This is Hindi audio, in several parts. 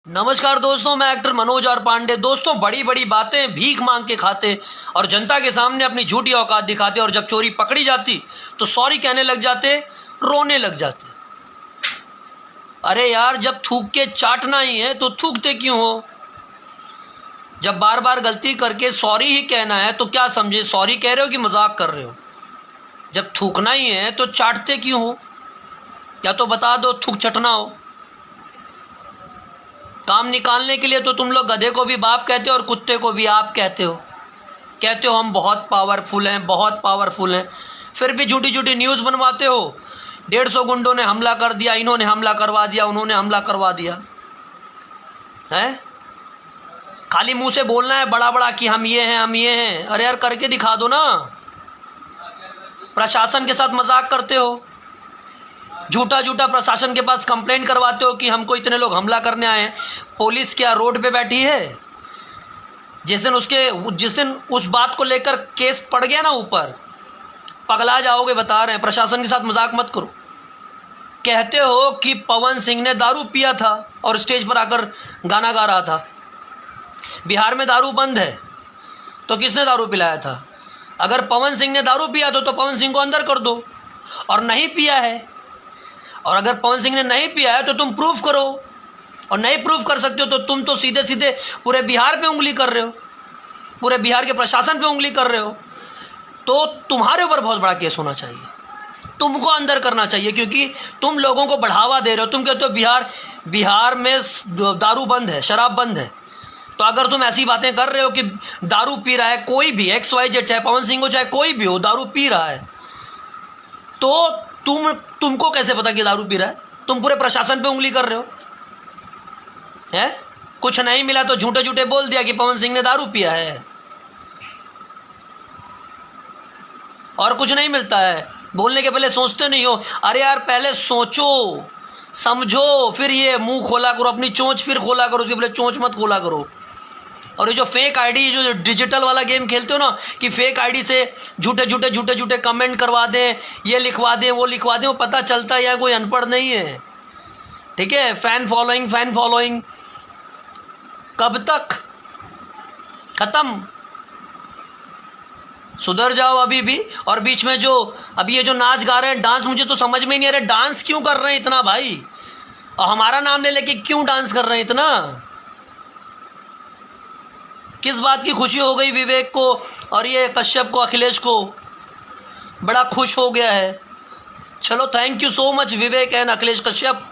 नमस्कार दोस्तों, मैं एक्टर मनोज आर पांडे। दोस्तों, बड़ी बड़ी बातें भीख मांग के खाते और जनता के सामने अपनी झूठी औकात दिखाते और जब चोरी पकड़ी जाती तो सॉरी कहने लग जाते, रोने लग जाते। अरे यार, जब थूक के चाटना ही है तो थूकते क्यों हो? जब बार बार गलती करके सॉरी ही कहना है तो क्या समझे, सॉरी कह रहे हो कि मजाक कर रहे हो? जब थूकना ही है तो चाटते क्यों हो? या तो बता दो थूक चटना हो। काम निकालने के लिए तो तुम लोग गधे को भी बाप कहते हो और कुत्ते को भी आप कहते हो हम बहुत पावरफुल हैं, बहुत पावरफुल हैं। फिर भी झूठी झूठी न्यूज़ बनवाते हो। 150 गुंडों ने हमला कर दिया, इन्होंने हमला करवा दिया, उन्होंने हमला करवा दिया है। खाली मुंह से बोलना है बड़ा बड़ा कि हम ये हैं, हम ये हैं। अरे यार, करके दिखा दो ना। प्रशासन के साथ मजाक करते हो, झूठा झूठा प्रशासन के पास कंप्लेंट करवाते हो कि हमको इतने लोग हमला करने आए हैं। पुलिस क्या रोड पे बैठी है? जिस दिन उस बात को लेकर केस पड़ गया ना ऊपर, पगला जाओगे। बता रहे हैं, प्रशासन के साथ मजाक मत करो। कहते हो कि पवन सिंह ने दारू पिया था और स्टेज पर आकर गाना गा रहा था। बिहार में दारू बंद है तो किसने दारू पिलाया था? अगर पवन सिंह ने दारू पिया तो पवन सिंह को अंदर कर दो। और नहीं पिया है, और अगर पवन सिंह ने नहीं पिया है तो तुम प्रूफ करो। और नहीं प्रूफ कर सकते हो तो तुम तो सीधे सीधे पूरे बिहार पे उंगली कर रहे हो, पूरे बिहार के प्रशासन पे उंगली कर रहे हो। तो तुम्हारे ऊपर बहुत बड़ा केस होना चाहिए, तुमको अंदर करना चाहिए, क्योंकि तुम लोगों को बढ़ावा दे रहे हो। तुम कहते हो बिहार में दारू बंद है, शराब बंद है। तो अगर तुम ऐसी बातें कर रहे हो कि दारू पी रहा है कोई भी, XYZ, चाहे पवन सिंह हो चाहे कोई भी हो, दारू पी रहा है, तो तुमको कैसे पता कि दारू पी रहा है? तुम पूरे प्रशासन पे उंगली कर रहे हो है। कुछ नहीं मिला तो झूठे झूठे बोल दिया कि पवन सिंह ने दारू पिया है, और कुछ नहीं मिलता है। बोलने के पहले सोचते नहीं हो? अरे यार, पहले सोचो समझो, फिर ये मुंह खोला करो, अपनी चोंच फिर खोला करो, उसके पहले चोंच मत खोला करो। और ये जो फेक आईडी, जो डिजिटल वाला गेम खेलते हो ना, कि फेक आईडी से झूठे कमेंट करवा दें, ये लिखवा दें, वो लिखवा दें, वो पता चलता है यार कोई अनपढ़ नहीं है। ठीक है, फैन फॉलोइंग कब तक? खत्म। सुधर जाओ अभी भी। और बीच में जो अभी ये जो नाच गा रहे हैं, डांस, मुझे तो समझ में नहीं आ रहा डांस क्यों कर रहे हैं इतना भाई, और हमारा नाम ले लेके क्यों डांस कर रहे हैं इतना? किस बात की खुशी हो गई विवेक को और ये कश्यप को, अखिलेश को? बड़ा खुश हो गया है। चलो, thank you so much Vivek and Akhilesh Kashyap,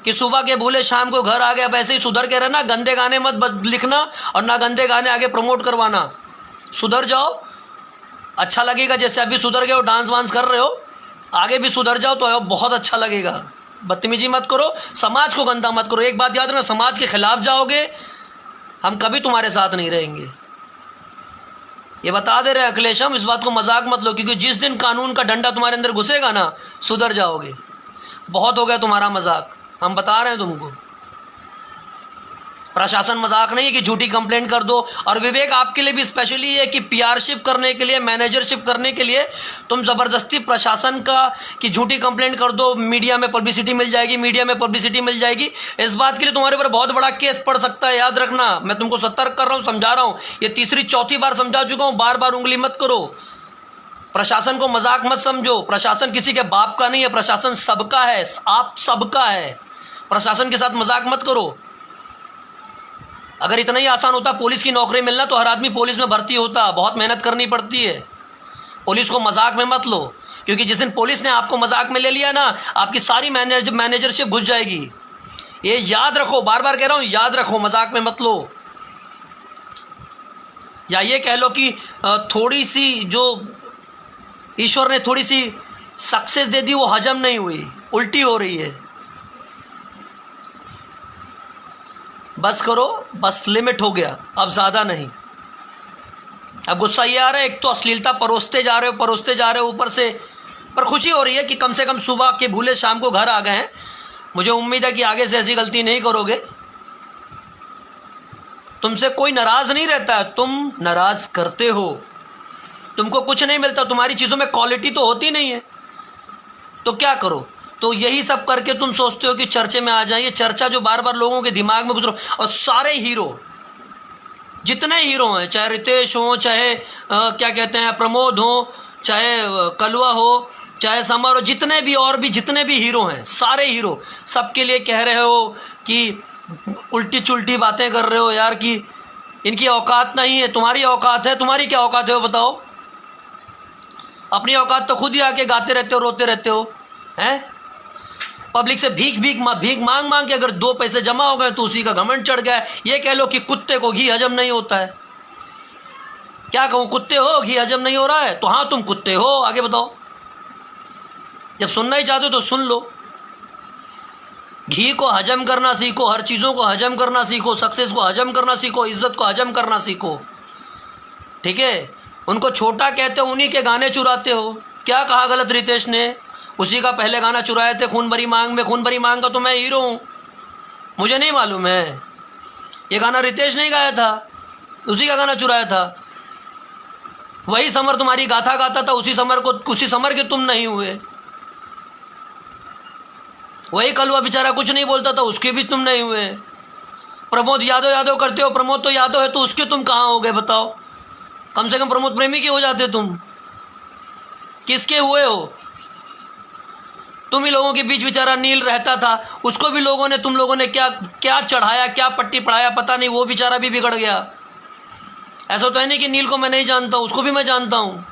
कि सुबह के भूले शाम को घर आ गया। वैसे ही सुधर के रहना, गंदे गाने मत लिखना और ना गंदे गाने आगे प्रमोट करवाना। सुधर जाओ, अच्छा लगेगा। जैसे अभी सुधर गए हो, डांस वांस कर रहे हो, आगे भी सुधर जाओ तो बहुत अच्छा लगेगा। बदतमीजी मत करो, समाज को गंदा मत करो। एक बात याद रखना, समाज के खिलाफ जाओगे, हम कभी तुम्हारे साथ नहीं रहेंगे। ये बता दे रहे हैं अखिलेश, हम इस बात को मजाक मत लो, क्योंकि जिस दिन कानून का डंडा तुम्हारे अंदर घुसेगा ना, सुधर जाओगे। बहुत हो गया तुम्हारा मजाक, हम बता रहे हैं तुमको। प्रशासन मजाक नहीं है कि झूठी कंप्लेंट कर दो। और विवेक, आपके लिए भी स्पेशली है कि पीआरशिप करने के लिए, मैनेजरशिप करने के लिए तुम जबरदस्ती प्रशासन का कि झूठी कंप्लेंट कर दो, मीडिया में पब्लिसिटी मिल जाएगी, मीडिया में पब्लिसिटी मिल जाएगी। इस बात के लिए तुम्हारे ऊपर बहुत बड़ा केस पड़ सकता है, याद रखना। मैं तुमको सतर्क कर रहा हूं, समझा रहा हूं। ये तीसरी चौथी बार समझा चुका हूं, बार बार उंगली मत करो। प्रशासन को मजाक मत समझो। प्रशासन किसी के बाप का नहीं है, प्रशासन सबका है, आप सबका है। प्रशासन के साथ मजाक मत करो। अगर इतना ही आसान होता पुलिस की नौकरी मिलना, तो हर आदमी पुलिस में भर्ती होता। बहुत मेहनत करनी पड़ती है। पुलिस को मजाक में मत लो, क्योंकि जिस दिन पुलिस ने आपको मजाक में ले लिया ना, आपकी सारी मैनेजरशिप घुस जाएगी। ये याद रखो, बार बार कह रहा हूं, याद रखो, मजाक में मत लो। या ये कह लो कि थोड़ी सी जो ईश्वर ने थोड़ी सी सक्सेस दे दी, वो हजम नहीं हुई, उल्टी हो रही है। बस करो, बस लिमिट हो गया, अब ज़्यादा नहीं। अब गुस्सा ये आ रहा है, एक तो अश्लीलता परोसते जा रहे हो ऊपर से। पर खुशी हो रही है कि कम से कम सुबह के भूले शाम को घर आ गए हैं। मुझे उम्मीद है कि आगे से ऐसी गलती नहीं करोगे। तुमसे कोई नाराज़ नहीं रहता है, तुम नाराज़ करते हो। तुमको कुछ नहीं मिलता, तुम्हारी चीज़ों में क्वालिटी तो होती नहीं है, तो क्या करो? तो यही सब करके तुम सोचते हो कि चर्चे में आ जाए। ये चर्चा जो बार बार लोगों के दिमाग में घुस रहा, और सारे हीरो, जितने हीरो हैं, चाहे रितेश हो, चाहे क्या कहते हैं प्रमोद हो, चाहे कलवा हो, चाहे समर हो, जितने भी और भी जितने भी हीरो हैं, सारे हीरो, सबके लिए कह रहे हो कि उल्टी चुल्टी बातें कर रहे हो यार कि इनकी औकात नहीं है। तुम्हारी औकात है? तुम्हारी क्या औकात है वो बताओ। अपनी औकात तो खुद ही आके गाते रहते हो, रोते रहते हो, हैं? पब्लिक से भीख मांग मांग के अगर 2 पैसे जमा हो गए तो उसी का घमंड चढ़ गया है। ये कह लो कि कुत्ते को घी हजम नहीं होता है। क्या कहूँ, कुत्ते हो, घी हजम नहीं हो रहा है? तो हाँ, तुम कुत्ते हो। आगे बताओ। जब सुनना ही चाहते हो तो सुन लो। घी को हजम करना सीखो, हर चीज़ों को हजम करना सीखो, सक्सेस को हजम करना सीखो, इज्जत को हजम करना सीखो, ठीक है? उनको छोटा कहते हो, उन्हीं के गाने चुराते हो। क्या कहा गलत रितेश ने? उसी का पहले गाना चुराए थे, खून भरी मांग में। खून भरी मांग का तो मैं हीरो हूँ, मुझे नहीं मालूम है? ये गाना रितेश नहीं गाया था, उसी का गाना चुराया था। वही समर तुम्हारी गाथा गाता था, उसी समर के तुम नहीं हुए। वही कलवा बेचारा कुछ नहीं बोलता था, उसके भी तुम नहीं हुए। प्रमोद यादव करते हो, प्रमोद तो यादव है, तो उसके तुम कहाँ हो गए बताओ? कम से कम प्रमोद प्रेमी के हो जाते तुम। किसके हुए हो? तुम ही लोगों के बीच बेचारा नील रहता था, उसको भी लोगों ने, तुम लोगों ने क्या क्या चढ़ाया, क्या पट्टी पढ़ाया पता नहीं, वो बेचारा भी बिगड़ गया। ऐसा तो है नहीं कि नील को मैं नहीं जानता, उसको भी मैं जानता हूँ।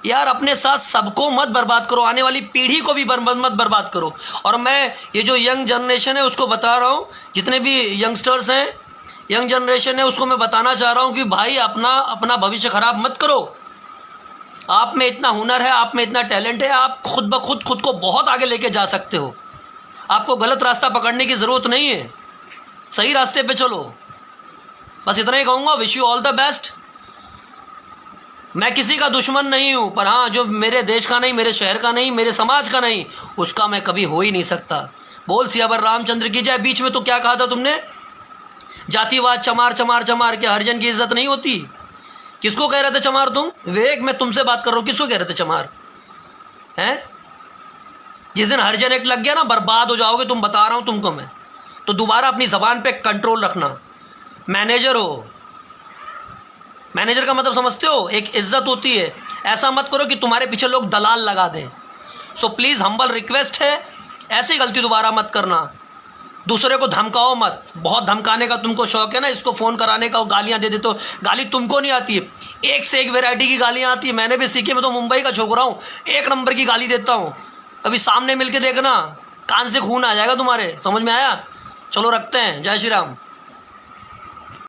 यार अपने साथ सबको मत बर्बाद करो, आने वाली पीढ़ी को भी मत बर्बाद करो। और मैं ये जो यंग जनरेशन है उसको बता रहा हूँ, जितने भी यंगस्टर्स हैं, यंग जनरेशन है, उसको मैं बताना चाह रहा हूँ कि भाई अपना भविष्य खराब मत करो। आप में इतना हुनर है, आप में इतना टैलेंट है, आप खुद ब खुद को बहुत आगे लेके जा सकते हो। आपको गलत रास्ता पकड़ने की ज़रूरत नहीं है, सही रास्ते पे चलो। बस इतना ही कहूँगा, wish you all the best. मैं किसी का दुश्मन नहीं हूँ, पर हाँ, जो मेरे देश का नहीं, मेरे शहर का नहीं, मेरे समाज का नहीं, उसका मैं कभी हो ही नहीं सकता। बोल सियावर रामचंद्र की जय। बीच में तो क्या कहा था तुमने? जातिवाद, चमार चमार चमार, क्या हरिजन की इज्जत नहीं होती? किसको कह रहे थे चमार तुम? विवेक, मैं तुमसे बात कर रहा हूँ, किसको कह रहे थे चमार? हैं? जिस दिन हरिजन एक्ट लग गया ना, बर्बाद हो जाओगे तुम, बता रहा हूँ तुमको मैं। तो दोबारा अपनी जबान पे कंट्रोल रखना। मैनेजर हो, मैनेजर का मतलब समझते हो? एक इज्जत होती है। ऐसा मत करो कि तुम्हारे पीछे लोग दलाल लगा दें। सो प्लीज़, हम्बल रिक्वेस्ट है, ऐसी गलती दोबारा मत करना। दूसरे को धमकाओ मत। बहुत धमकाने का तुमको शौक है ना, इसको फ़ोन कराने का, गालियाँ दे देते हो। गाली तुमको नहीं आती है, एक से एक वैरायटी की गालियाँ आती है, मैंने भी सीखी। मैं तो मुंबई का छोकरा हूँ, 1 नंबर की गाली देता हूँ। कभी सामने मिल के देखना, कान से खून आ जाएगा तुम्हारे। समझ में आया? चलो रखते हैं। जय श्री राम।